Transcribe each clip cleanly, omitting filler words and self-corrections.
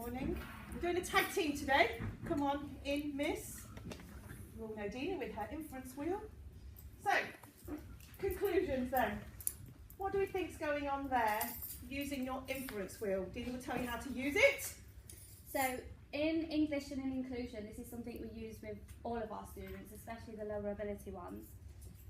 morning. We're doing a tag team today. Come on in, miss. You all know Dina with her inference wheel. So, conclusions then. What do we think's going on there using your inference wheel? Dina will tell you how to use it. So, in English and in inclusion, this is something we use with all of our students, especially the lower ability ones.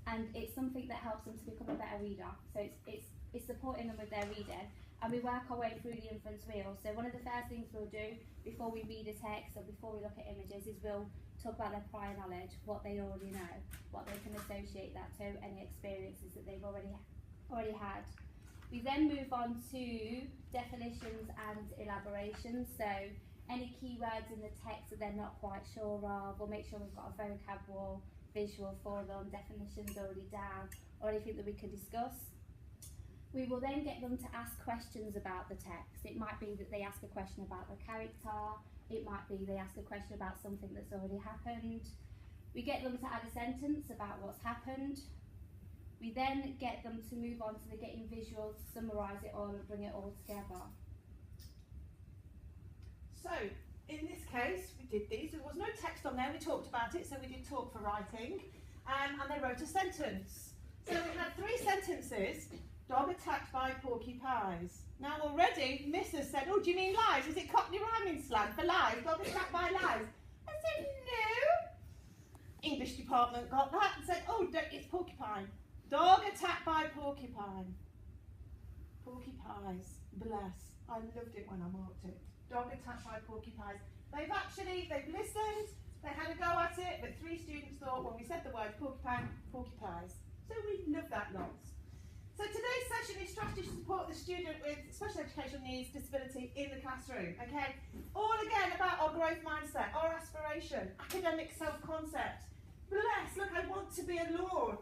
And it's something that helps them to become a better reader. So it's supporting them with their reading. And we work our way through the inference wheel. So one of the first things we'll do before we read a text or before we look at images is we'll talk about their prior knowledge, what they already know, what they can associate that to, any experiences that they've already had. We then move on to definitions and elaborations. So any keywords in the text that they're not quite sure of, we'll make sure we've got a vocab wall visual for them, definitions already down, or anything that we can discuss. We will then get them to ask questions about the text. It might be that they ask a question about the character, it might be they ask a question about something that's already happened. We get them to add a sentence about what's happened. We then get them to move on to the getting visuals, to summarise it all and bring it all together. So, in this case, we did these. There was no text on there, we talked about it, so we did talk for writing. And they wrote a sentence. So we had 3 sentences. Dog attacked by porcupines. Now already, Miss has said, oh, do you mean lies? Is it Cockney rhyming slang for lies? Dog attacked by lies? I said, no. English department got that and said, oh, it's porcupine. Dog attacked by porcupine. Porcupines, bless. I loved it when I marked it. Dog attacked by porcupines. They've listened, they had a go at it, but 3 students thought when we said the word porcupine, porcupines. So we love that lots. So today's session is strategy to support the student with special educational needs, disability in the classroom, okay? All again about our growth mindset, our aspiration, academic self-concept. Bless, look, I want to be a lawn.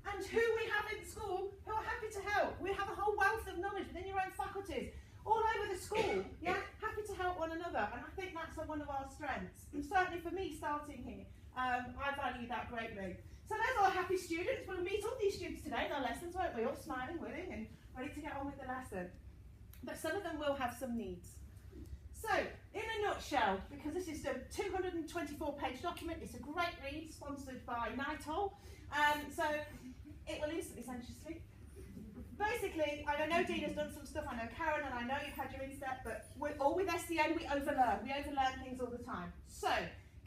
And who we have in school who are happy to help. We have a whole wealth of knowledge within your own faculties, all over the school, yeah? Happy to help one another, and I think that's one of our strengths. And certainly for me, starting here, I value that greatly. So there's our happy students. We'll meet all these students today in our lessons, won't we? All smiling, willing, and ready to get on with the lesson. But some of them will have some needs. So, in a nutshell, because this is a 224-page document, it's a great read, sponsored by NITOL, so it will instantly send you to sleep. Basically, I know Dina's done some stuff, I know Karen, and I know you've had your instep, but all with SEN, we overlearn. We overlearn things all the time. So,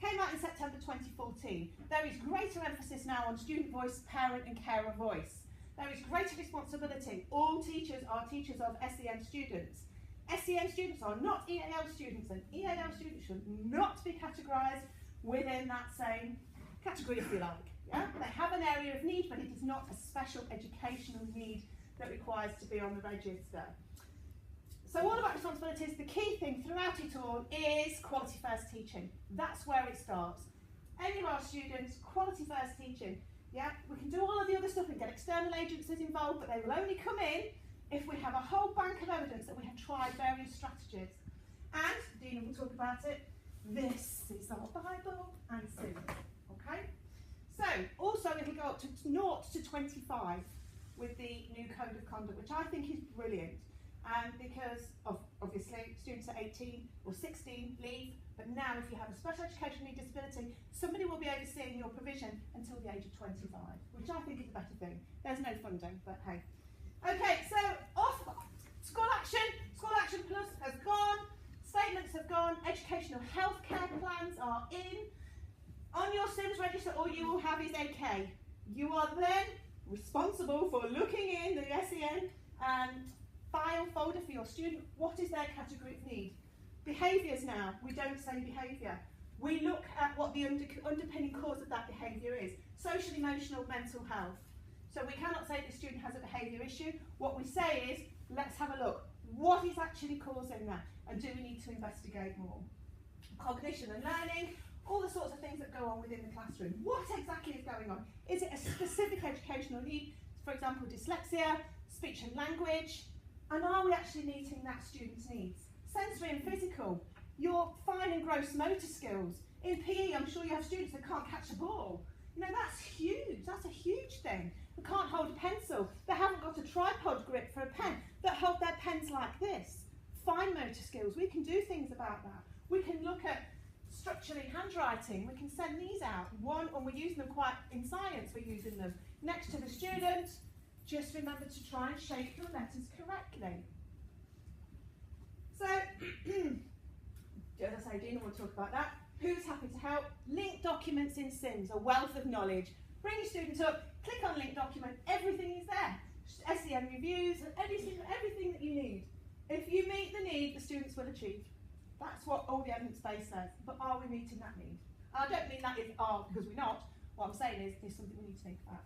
came out in September 2014. There is greater emphasis now on student voice, parent and carer voice. There is greater responsibility. All teachers are teachers of SEN students. SEN students are not EAL students, and EAL students should not be categorised within that same category, if you like. Yeah? They have an area of need, but it is not a special educational need that requires to be on the register. So all about responsibilities, the key thing throughout it all is quality first teaching. That's where it starts. Any of our students, quality first teaching. Yeah, we can do all of the other stuff and get external agencies involved, but they will only come in if we have a whole bank of evidence that we have tried various strategies. And, Dina will talk about it, this is our Bible and Susan. Okay? So, also it'll go up to 0 to 25 with the new code of conduct, which I think is brilliant. Because obviously students at 18 or 16 leave, but now if you have a special educational need disability, somebody will be overseeing your provision until the age of 25, which I think is a better thing. There's no funding, but hey. Okay, so off, School Action Plus has gone, statements have gone, educational healthcare plans are in. On your SIMS register, all you will have is AK. You are then responsible for looking in the SEN file folder for your student. What is their category of need? Behaviours now, we don't say behaviour. We look at what the underpinning cause of that behaviour is. Social, emotional, mental health. So we cannot say the student has a behaviour issue. What we say is, let's have a look. What is actually causing that? And do we need to investigate more? Cognition and learning, all the sorts of things that go on within the classroom. What exactly is going on? Is it a specific educational need? For example, dyslexia, speech and language, and are we actually meeting that student's needs? Sensory and physical, your fine and gross motor skills. In PE, I'm sure you have students that can't catch a ball. You know, that's huge, that's a huge thing. They can't hold a pencil, they haven't got a tripod grip for a pen, that hold their pens like this. fine motor skills. We can do things about that. We can look at structurally handwriting. We can send these out. And we're using them quite in science. We're using them next to the student. Just remember to try and shape your letters correctly. So, as I say, Dina will talk about that. Who's happy to help? Link documents in Sims, a wealth of knowledge. Bring your student up, click on link document, everything is there. SEN reviews, everything that you need. If you meet the need, the students will achieve. That's what all the evidence base says. But are we meeting that need? I don't mean that is because we're not. What I'm saying is there's something we need to think about.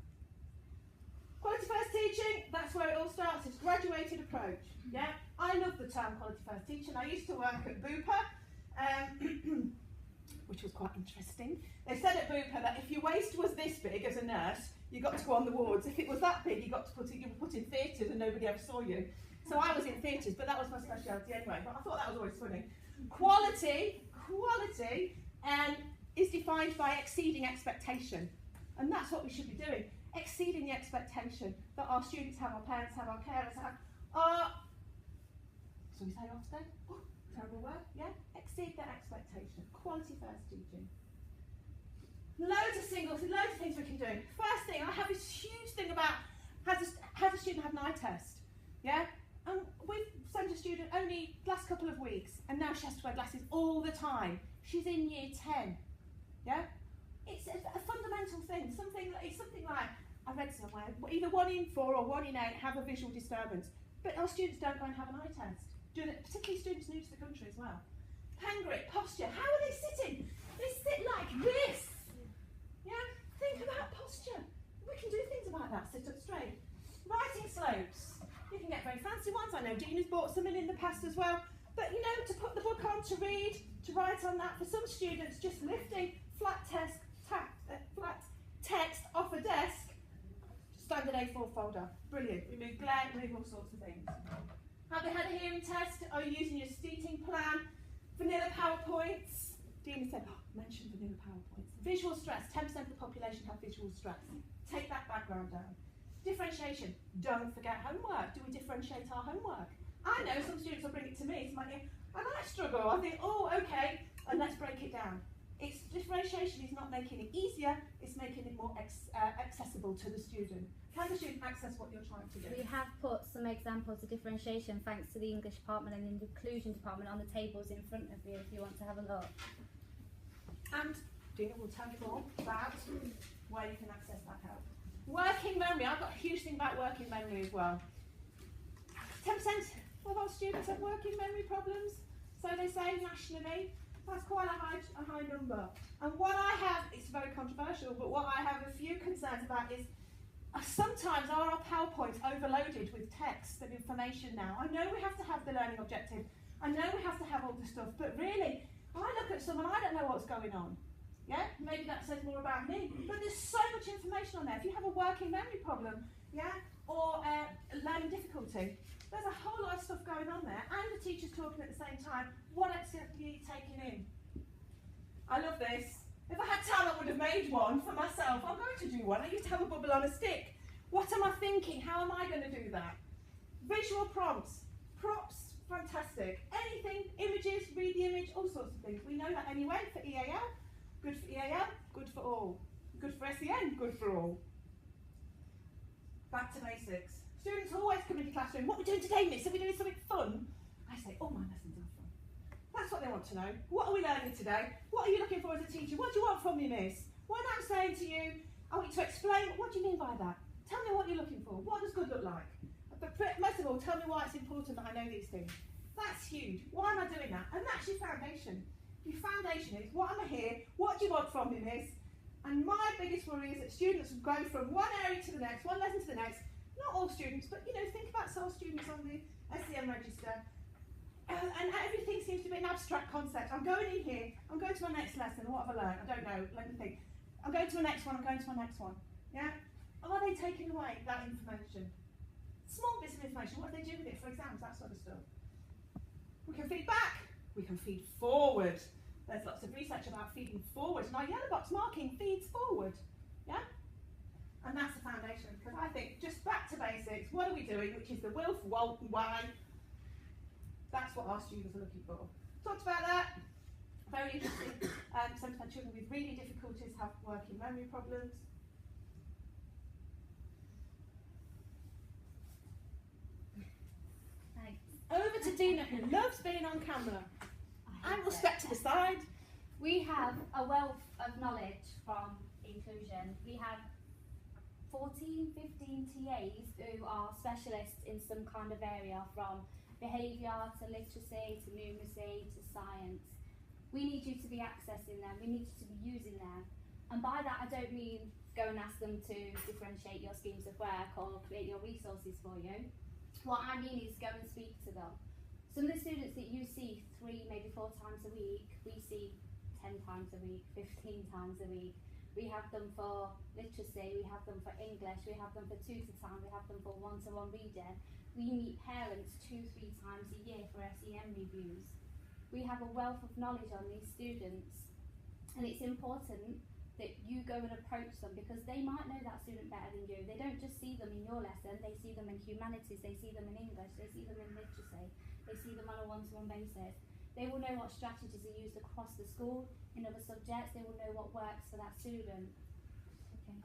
Quality first teaching, that's where it all starts. It's graduated approach. Yeah, I love the term quality first teaching. I used to work at Bupa, which was quite interesting. They said at Bupa that if your waist was this big as a nurse, you got to go on the wards. If it was that big, you were put in theatres and nobody ever saw you. So I was in theatres, but that was my speciality anyway. But I thought that was always funny. Quality is defined by exceeding expectation, and that's what we should be doing. Exceeding the expectation that our students have, our parents have, our carers have. So we say Ofsted? Oh, terrible word, yeah? Exceed their expectation. Quality first teaching. Loads of things we can do. First thing, I have this huge thing about has a student had an eye test? Yeah? And we've sent a student only last couple of weeks, and now she has to wear glasses all the time. She's in year 10. Yeah? It's a fundamental thing. It's something like, I read somewhere, either 1 in 4 or 1 in 8 have a visual disturbance. But our students don't go and have an eye test. Particularly students new to the country as well. Hand grip, posture. How are they sitting? They sit like this. Yeah? Think about posture. We can do things about that. Sit up straight. Writing slopes. You can get very fancy ones. I know Dean has bought some in the past as well. But you know, to put the book on, to read, to write on that. For some students, just lifting flat text off a desk. Standard A4 folder. Brilliant. Remove glare, remove all sorts of things. Have they had a hearing test? Are you using your seating plan? Vanilla PowerPoints. Dean said, mention vanilla PowerPoints. Visual stress. 10% of the population have visual stress. Take that background down. Differentiation. Don't forget homework. Do we differentiate our homework? I know some students will bring it to me. It's like, and I struggle. I think, okay, and let's break it down. Differentiation is not making it easier, it's making it more accessible to the student. Can the student access what you're trying to do? We have put some examples of differentiation thanks to the English department and the inclusion department on the tables in front of you if you want to have a look. And Dina will tell you more about where you can access that help. Working memory, I've got a huge thing about working memory as well. 10% of our students have working memory problems, so they say nationally. That's quite a high number. And what I have, it's very controversial, but what I have a few concerns about is sometimes are our PowerPoints overloaded with text and information now. I know we have to have the learning objective. I know we have to have all the stuff, but really, I look at some and I don't know what's going on. Yeah, maybe that says more about me, but there's so much information on there. If you have a working memory problem, yeah, or learning difficulty, there's a whole lot of stuff going on there, and the teacher's talking at the same time. What exactly are you taking in? I love this. If I had time, I would have made one for myself. I'm going to do one. I used to have a bubble on a stick. What am I thinking? How am I going to do that? Visual prompts. Props, fantastic. Anything, images, read the image, all sorts of things. We know that anyway for EAL. Good for EAL, good for all. Good for SEN, good for all. Back to basics. Students always come into the classroom, what are we doing today, miss? Are we doing something fun? I say, my lessons are fun. That's what they want to know. What are we learning today? What are you looking for as a teacher? What do you want from me, miss? When I'm saying to you, I want you to explain, what do you mean by that? Tell me what you're looking for. What does good look like? But most of all, tell me why it's important that I know these things. That's huge. Why am I doing that? And that's your foundation. Your foundation is, what am I here? What do you want from me, miss? And my biggest worry is that students go from one area to the next, one lesson to the next. Not all students, but think about SOL students on the SEN register. And everything seems to be an abstract concept. I'm going in here, I'm going to my next lesson, what have I learned? I don't know, let me think. I'm going to my next one, I'm going to my next one. Yeah? Are they taking away that information? Small bits of information, what do they do with it for exams, that sort of stuff. We can feed back, we can feed forward. There's lots of research about feeding forward, and our yellow box marking feeds forward. Yeah? And that's the foundation, because I think just back to basics, what are we doing, which is the will for why. That's what our students are looking for. Talked about that. Very interesting. Sometimes children with reading difficulties have working memory problems. Thanks. Over to Dina, who loves being on camera. I will step to the side. We have a wealth of knowledge from inclusion. We have 14, 15 TAs who are specialists in some kind of area, from behaviour to literacy to numeracy to science. We need you to be accessing them, we need you to be using them. And by that I don't mean go and ask them to differentiate your schemes of work or create your resources for you. What I mean is go and speak to them. Some of the students that you see 3, maybe 4 times a week, we see 10 times a week, 15 times a week. We have them for literacy, we have them for English, we have them for tutor time, we have them for one-to-one reading. We meet parents 2-3 times a year for SEM reviews. We have a wealth of knowledge on these students, and it's important that you go and approach them, because they might know that student better than you. They don't just see them in your lesson, they see them in humanities, they see them in English, they see them in literacy, they see them on a one-to-one basis. They will know what strategies are used across the school in other subjects, they will know what works for that student. Okay.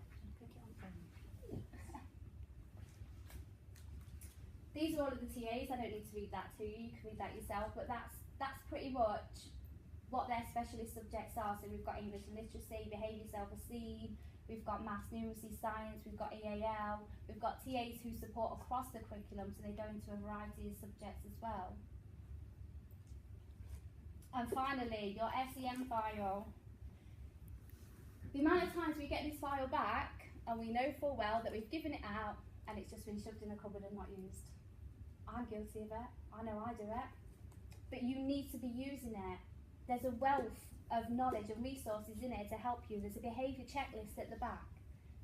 These are all of the TAs, I don't need to read that to you, you can read that yourself, but that's pretty much what their specialist subjects are. So we've got English and literacy, behaviour, self-esteem, we've got maths, numeracy, science, we've got EAL, we've got TAs who support across the curriculum, so they go into a variety of subjects as well. And finally, your SEM file. The amount of times we get this file back and we know full well that we've given it out and it's just been shoved in a cupboard and not used. I'm guilty of it, I know I do it. But you need to be using it. There's a wealth of knowledge and resources in it to help you. There's a behaviour checklist at the back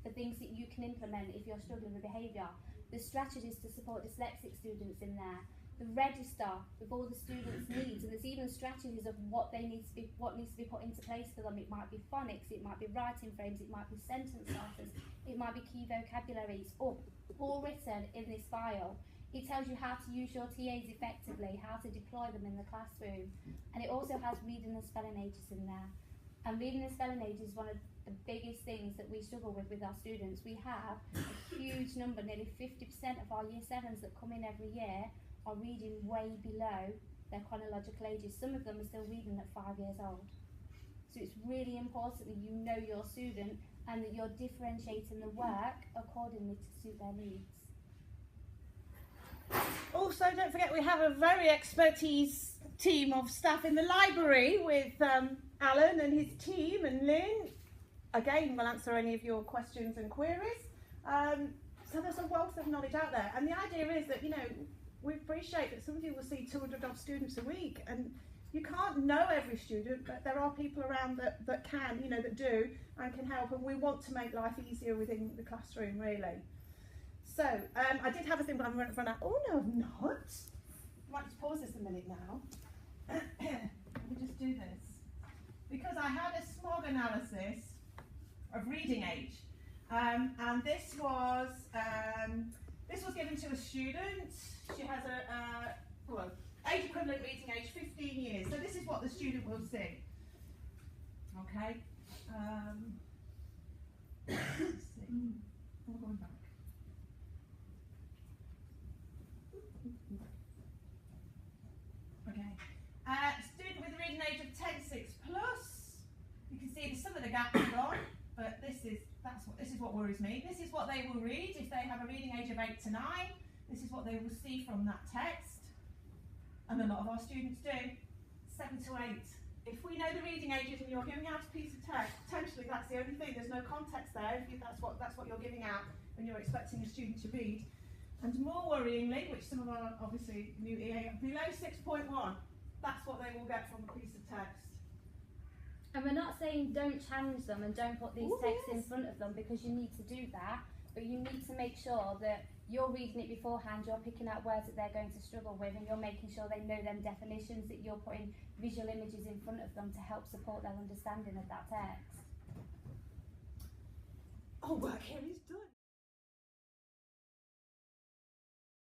for things that you can implement if you're struggling with behaviour. There's strategies to support dyslexic students in there. The register with all the students' needs, and there's even strategies of what needs to be put into place for them. It might be phonics, it might be writing frames, it might be sentence starters, it might be key vocabularies, all written in this file. It tells you how to use your TAs effectively, how to deploy them in the classroom, and it also has reading and spelling ages in there. And reading and spelling ages is one of the biggest things that we struggle with our students. We have a huge number, nearly 50% of our year 7s that come in every year are reading way below their chronological ages. Some of them are still reading at 5 years old. So it's really important that you know your student and that you're differentiating the work accordingly to suit their needs. Also, don't forget we have a very expertise team of staff in the library with Alan and his team, and Lynn. Again, will answer any of your questions and queries. So there's a wealth of knowledge out there, and the idea is that, you know, we appreciate that some of you will see 200 odd students a week, and you can't know every student, but there are people around that can, you know, that do and can help, and we want to make life easier within the classroom, really. So, I did have a thing, but I'm running out. Oh no, I'm not. I might just pause this a minute now. Let me just do this. Because I had a SMOG analysis of reading age, and this was given to a student. She has age equivalent reading age 15 years. So this is what the student will see. Okay. Let's see. I'm going back. Okay. Student with a reading age of 10-6 plus. You can see some of the gaps are gone, but this is what worries me. This is what they will read if they have a reading age of 8 to 9. This is what they will see from that text, and a lot of our students do. 7 to 8. If we know the reading ages and you're giving out a piece of text, potentially that's the only thing. There's no context there. If that's what you're giving out when you're expecting a student to read. And more worryingly, which some of our obviously new EA, below 6.1, that's what they will get from a piece of text. And we're not saying don't challenge them and don't put these texts in front of them, because you need to do that, but you need to make sure that you're reading it beforehand, you're picking out words that they're going to struggle with, and you're making sure they know them definitions, that you're putting visual images in front of them to help support their understanding of that text. Oh, work here is done.